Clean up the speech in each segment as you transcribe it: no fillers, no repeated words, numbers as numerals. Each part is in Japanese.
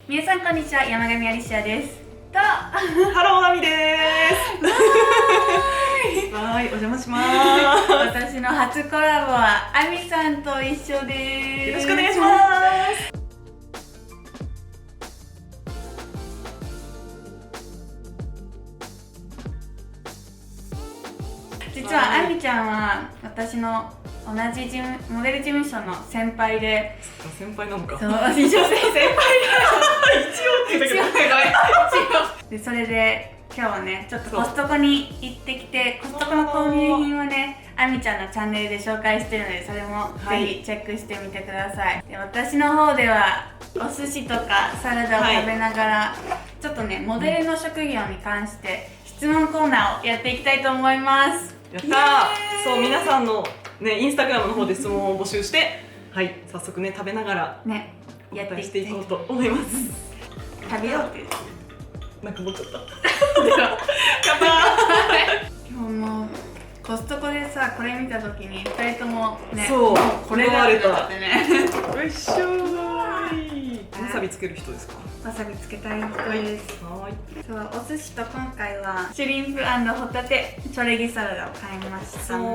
皆さんこんにちは、山上アリシアですとハローナミですはい、お邪魔します。私の初コラボはアミさんと一緒です。よろしくお願いします。実はアミちゃんは私の同じモデル事務所の先輩で、先輩なのか。そう、一応先輩だよ一応で、それで今日はね、ちょっとコストコに行ってきて、コストコの購入品をね、アミちゃんのチャンネルで紹介してるので、それもぜひチェックしてみてください。で、私の方ではお寿司とかサラダを食べながら、ちょっとね、モデルの職業に関して質問コーナーをやっていきたいと思います。やったー。そう、皆さんのね、インスタグラムの方で質問を募集して、はい、早速ね、食べながらね、やってしていこうと思います。食べようっていう。なんか持っちゃった。では、乾杯。今日もコストコでさ、これ見たときに2人ともね、そう、これだってなってね。よいしょー。わさびつける人ですか？わさびつけたい人です。はい。そう、お寿司と今回はシュリンプ&ホタテチョレギサラダを買いました。そう。わ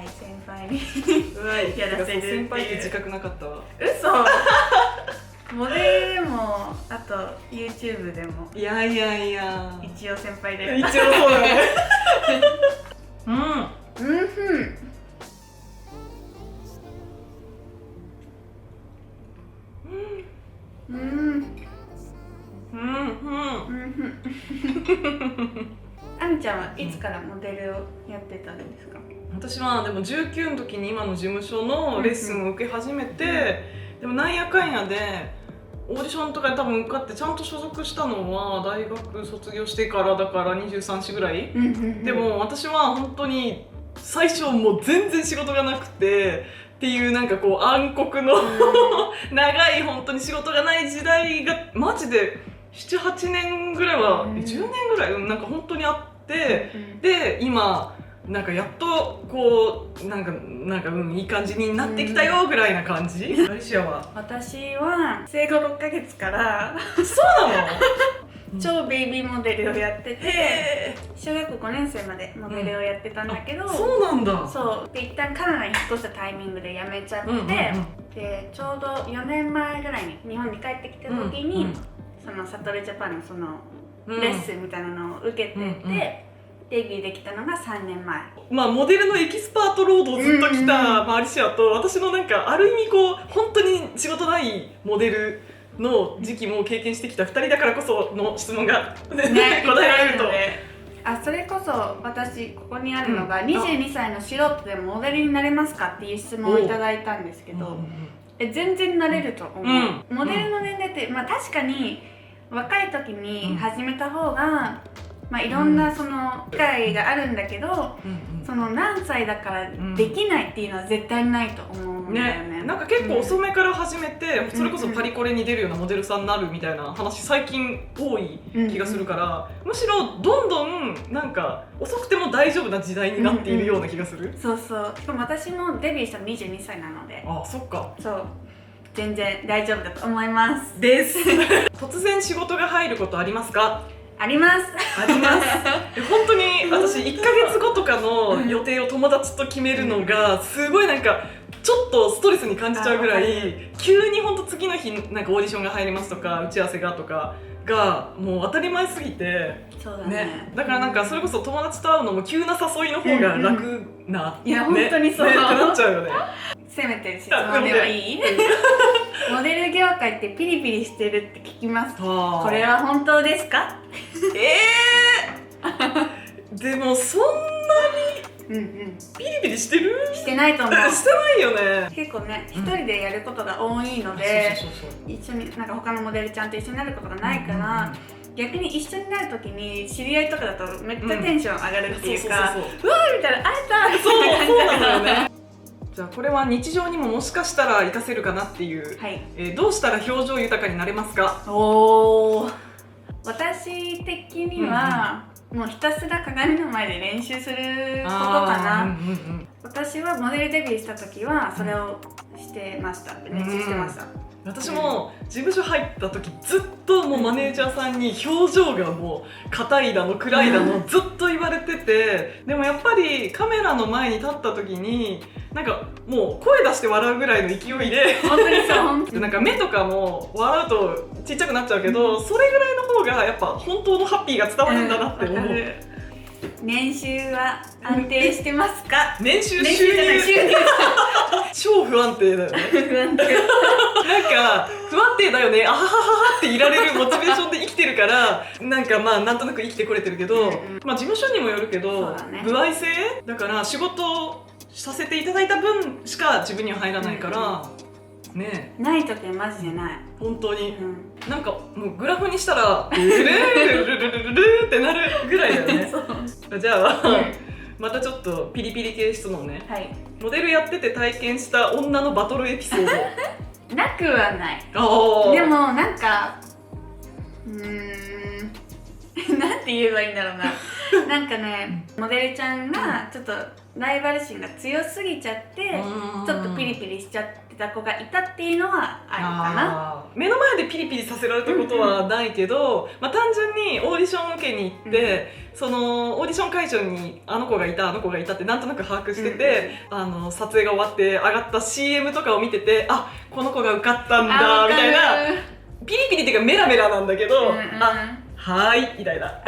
ーい、先輩にうわい、やらせるっていう。先輩って自覚なかったわ。嘘モデルでも、あと YouTube でもいやいやいや。一応先輩で。一応そうだね。うん。うんふん。うん。あみちゃんはいつからモデルをやってたんですか？私はでも19の時に今の事務所のレッスンを受け始めて、でもなんやかんやでオーディションとかに多分受かってちゃんと所属したのは大学卒業してからだから23歳ぐらい。でも私は本当に最初もう全然仕事がなくてっていうなんかこう暗黒の長い本当に仕事がない時代がマジで7、8年ぐらいは10年ぐらいなんか本当にあって、で今なんかやっとこうなんかいい感じになってきたよぐらいな感じ。アリシアは私は生後6ヶ月からそうなの超ベイビーモデルをやってて、小学校5年生までモデルをやってたんだけど、そうなんだ。そうで一旦カナダに引っ越したタイミングで辞めちゃって、でちょうど4年前ぐらいに日本に帰ってきた時に、そのサトルジャパンのそのレッスンみたいなのを受けてて、デビューできたのが3年前。まあモデルのエキスパートロードをずっと来たアリシアと、私のなんかある意味こう本当に仕事ないモデルの時期も経験してきた2人だからこその質問が、ね、答えられると。それこそ私ここにあるのが、22歳の素人でもモデルになれますかっていう質問をいただいたんですけど、全然なれると思う。モデルの年齢って、まあ確かに若い時に始めた方が、まあいろんなその機会があるんだけど、その何歳だからできないっていうのは絶対ないと思うんだよね。なんか結構遅めから始めて、それこそパリコレに出るようなモデルさんになるみたいな話最近多い気がするから、むしろどんどんなんか遅くても大丈夫な時代になっているような気がする。そうそう。しかも私もデビューしたの22歳なので。あ、そっか。そう。全然大丈夫だと思いますです突然仕事が入ることありますか？あります。あります本当に私1ヶ月後とかの予定を友達と決めるのがすごいなんかちょっとストレスに感じちゃうぐらい、急に本当次の日なんかオーディションが入りますとか打ち合わせがとかがもう当たり前すぎて。そうだね。だからなんかそれこそ友達と会うのも急な誘いの方が楽な、いや本当にそう、ってなっちゃうよね。攻めてる質問ではいいモデル業界ってピリピリしてるって聞きます。これは本当ですか？でもそんなにピリピリしてる？してないと思う。してないよね。結構ね、一人でやることが多いので、一緒になんか他のモデルちゃんと一緒になることがないから、逆に一緒になるときに知り合いとかだとめっちゃテンション上がるっていうか、うわーみたいな、会えたそうなのよね。じゃあこれは日常にももしかしたら活かせるかなっていう、どうしたら表情豊かになれますか？私的には、もうひたすら鏡の前で練習することかな。私はモデルデビューした時はそれをしてました。練習してました。私も事務所入った時ずっともうマネージャーさんに表情がもう硬いだの暗いだのずっと言われてて、でもやっぱりカメラの前に立った時になんかもう声出して笑うぐらいの勢いで本当にそう本当になんか目とかも笑うとちっちゃくなっちゃうけど、それぐらいの方がやっぱ本当のハッピーが伝わるんだなって思う。わかる。年収は安定してますか？年収年収じゃない収入超不安定だよね。不安定なんか不安定だよね、あははははっていられるモチベーションで生きてるからなんかまあなんとなく生きてこれてるけど、まあ事務所にもよるけそど、うだね歩合制だから仕事させていただいた分しか自分には入らないから、ねえない時はマジでない。本当にうんなんかもうグラフにしたらルルルルルルルルってなるぐらいだよね。じゃあまたちょっとピリピリ系質問ね。はい。モデルやってて体験した女のバトルエピソード。なくはない。あーでもなんかなんて言えばいいんだろうな。なんかね、モデルちゃんがちょっとライバル心が強すぎちゃってちょっとピリピリしちゃってた子がいたっていうのはあるかな。目の前でピリピリさせられたことはないけど、まあ、単純にオーディション受けに行って、そのオーディション会場にあの子がいたあの子がいたってなんとなく把握してて、撮影が終わって上がった CM とかを見てて、あこの子が受かったんだみたいな、ピリピリっていうかメラメラなんだけど、あはーいみたいな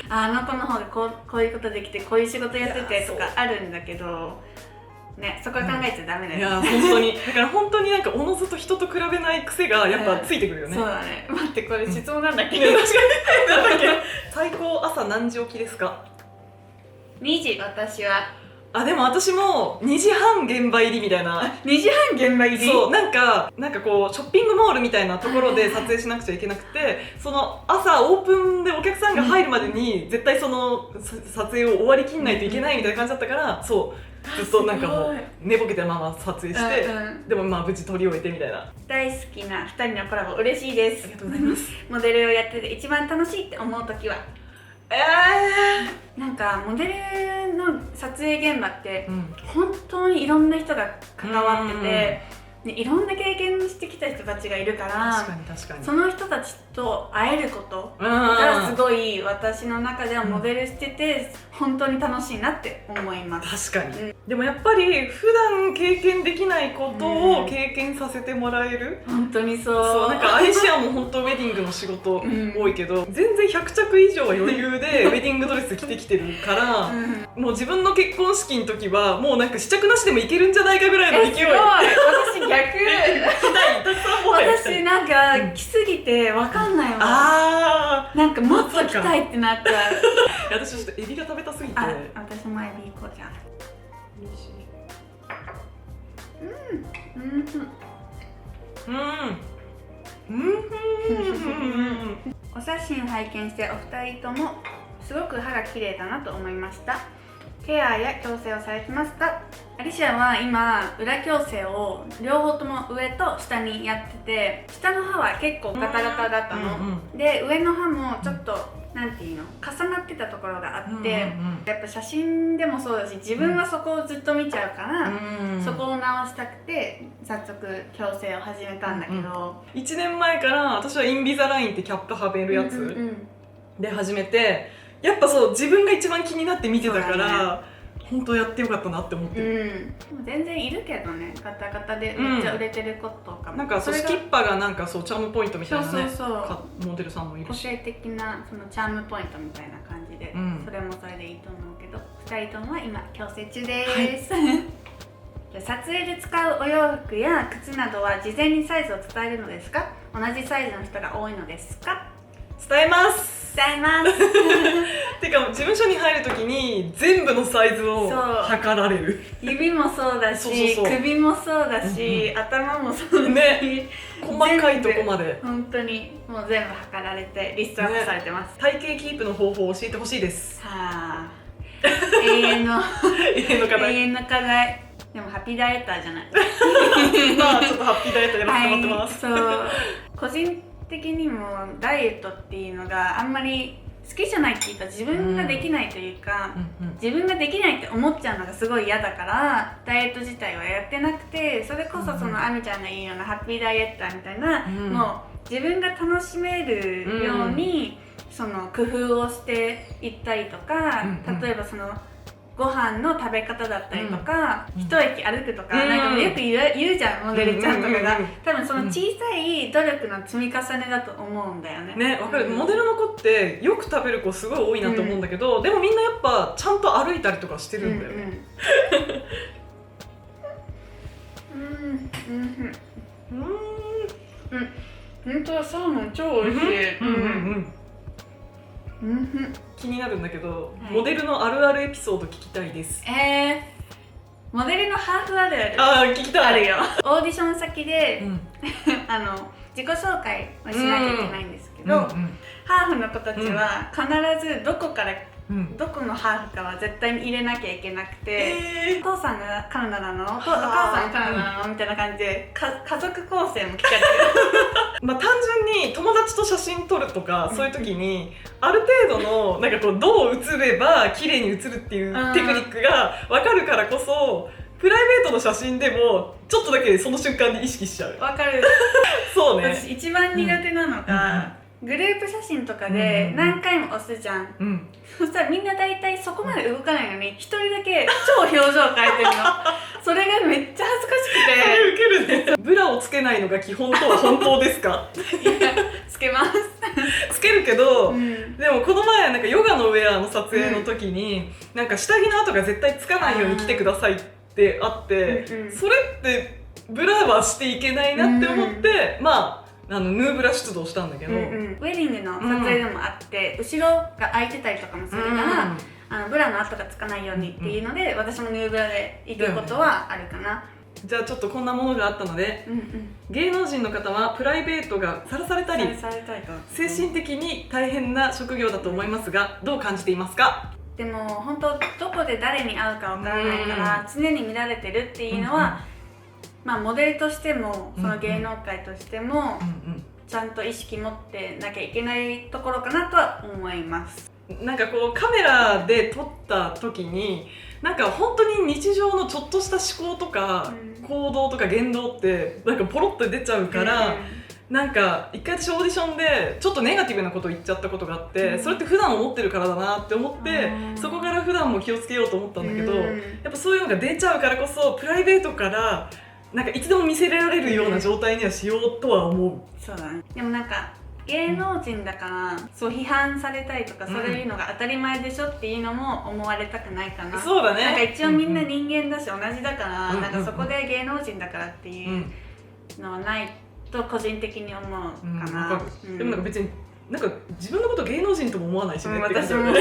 あの子の方がこういうことできてこういう仕事やっててとかあるんだけどね、そこは考えちゃダメだよね。いや本当にだから本当になんかおのずと人と比べない癖がやっぱついてくるよね。そうだね。待ってこれ質問なんだっけ？確かになんだっけ最高朝何時起きですか2時私は。あでも私も2時半現場入りみたいな。2時半現場入り？そうなんかこうショッピングモールみたいなところで撮影しなくちゃいけなくて、その朝オープンでお客さんが入るまでに絶対その撮影を終わりきんないといけないみたいな感じだったから、そうずっとなんかもう寝ぼけたまま撮影して、でもまあ無事撮り終えてみたいな。大好きな2人のコラボ嬉しいです。ありがとうございます。モデルをやってて一番楽しいって思う時はなんかモデルの撮影現場って本当にいろんな人が関わってて、でいろんな経験してきた人たちがいるから、確かに確かにその人たちと会えることがすごい私の中ではモデルしてて本当に楽しいなって思います。確かに、でもやっぱり普段経験できないことを経験させてもらえる、本当にそうなんかアイシアも本当ウェディングの仕事多いけど、全然100着以上は余裕でウェディングドレス着てきてるから、もう自分の結婚式の時はもうなんか試着なしでもいけるんじゃないかぐらいの勢い。すごい私逆私なんか着すぎてわかんないわ。なんかもっと着たいってなっちゃう。私ちょっとエビが食べたすぎて。私もエビ行こうじゃん。お写真を拝見してお二人ともすごく歯が綺麗だなと思いました。ケアや矯正をされてますか？アリシアは今裏矯正を両方とも上と下にやってて、下の歯は結構ガタガタだったの、で上の歯もちょっとなんていうの重なってたところがあって、やっぱ写真でもそうだし自分はそこをずっと見ちゃうから、そこを直したくて早速矯正を始めたんだけど、1年前から私はインビザラインってキャップはめるやつで始めて、やっぱそう自分が一番気になって見てたから、本当やってよかったなって思ってる。全然いるけどね、ガタガタでめっちゃ売れてる子とかも、なんかそうスキッパがなんかそうチャームポイントみたいなね、モデルさんもいるし、個性的なそのチャームポイントみたいな感じで、それもそれでいいと思うけど、2人ともは今矯正中です、撮影で使うお洋服や靴などは事前にサイズを伝えるのですか？同じサイズの人が多いのですか？伝えます伝えますてか事務所に入るときに全部のサイズを測られる。指もそうだし、首もそうだし、頭もそうだし、ね、細かいとこまで本当にもう全部測られてリストアップされてます、体型キープの方法を教えてほしいです。はあ永遠の課題。でもハッピーダイエッターじゃないまあちょっとハッピーダイエットやらせてもらってます、そう個人的にもダイエットっていうのがあんまり好きじゃないっていうか自分ができないというか、自分ができないって思っちゃうのがすごい嫌だからダイエット自体はやってなくて、それこそそのあみちゃんが言うようなハッピーダイエッターみたいな、もう自分が楽しめるように、その工夫をしていったりとか、例えばそのご飯の食べ方だったりとか、一息歩くとか、なんかよく言うじゃんモデルちゃんとかが、多分その小さい努力の積み重ねだと思うんだよね。ね、わかる。モデルの子ってよく食べる子すごい多いなと思うんだけど、でもみんなやっぱちゃんと歩いたりとかしてるんだよね。本当はサーモン超美味しい。気になるんだけど、モデルのあるあるエピソード聞きたいです。モデルのハーフあるある。ああ、聞きたい。あるよ。オーディション先で、自己紹介をしなきゃいけないんですけど、ハーフの子たちは必ずどこからどこのハーフかは絶対に入れなきゃいけなくて、お父さんがカナダなの、お母さんがカナダなのみたいな感じで家族構成も聞かれてる。まあ単純に友達と写真撮るとかそういう時にある程度のなんかこうどう写れば綺麗に写るっていうテクニックが分かるからこそ、プライベートの写真でもちょっとだけその瞬間に意識しちゃう。わかる。そうね。私一番苦手なのが、グループ写真とかで何回も押すじゃん。そしたらみんな大体そこまで動かないのに一人だけ超表情変えてるの。それがめっちゃ恥ずかしくて。ウケるね。ブラをつけないのが基本とは本当ですか？いや、つけます。つけるけど、でもこの前なんかヨガのウェアの撮影の時に、なんか下着の跡が絶対つかないように着てくださいってあって、それってブラはしていけないなって思って、まあヌーブラ出動したんだけど、ウェディングの撮影でもあって、後ろが空いてたりとかもするから、ブラの跡がつかないようにっていうので、私もヌーブラで行くことはあるかな。じゃあちょっとこんなものがあったので、芸能人の方はプライベートがさらされたり精神的に大変な職業だと思いますが、どう感じていますか？でも本当どこで誰に会うかわからないから、常に見られてるっていうのは、まあモデルとしてもその芸能界としてもちゃんと意識持ってなきゃいけないところかなとは思います。なんかこうカメラで撮った時になんか本当に日常のちょっとした思考とか行動とか言動ってなんかポロッと出ちゃうから、なんか一回私オーディションでちょっとネガティブなことを言っちゃったことがあって、それって普段思ってるからだなって思って、そこから普段も気をつけようと思ったんだけど、やっぱそういうのが出ちゃうからこそプライベートからなんかいつでも見せられるような状態にはしようとは思う。そうだね。でもなんか芸能人だからそう批判されたりとか、そういうのが当たり前でしょっていうのも思われたくないかな。そうだね。なんか一応みんな人間だし同じだから、なんかそこで芸能人だからっていうのはないと個人的に思うかな。でもなんか別になんか自分のこと芸能人とも思わないしね。私も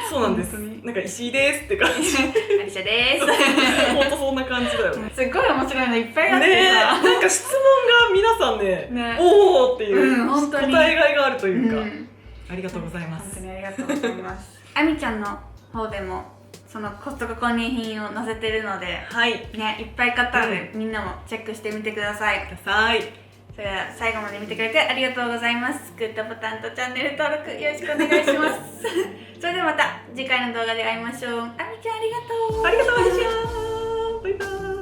そうなんです。なんか石井ですって感じ。アリシャです。本当そんな感じだよね。すっごい面白いのいっぱいあってさ、なんか質問が皆さんね、おーっていう答えがいがあるというか、ありがとうございます。本当にありがとうございます。あみちゃんの方でもそのコストコ購入品を載せてるので、ね、いっぱい買ったので、みんなもチェックしてみてください。それでは最後まで見てくれてありがとうございます。グッドボタンとチャンネル登録よろしくお願いします。それではまた次回の動画で会いましょう。あみちゃんありがとう。ありがとうございました。バイバーイ。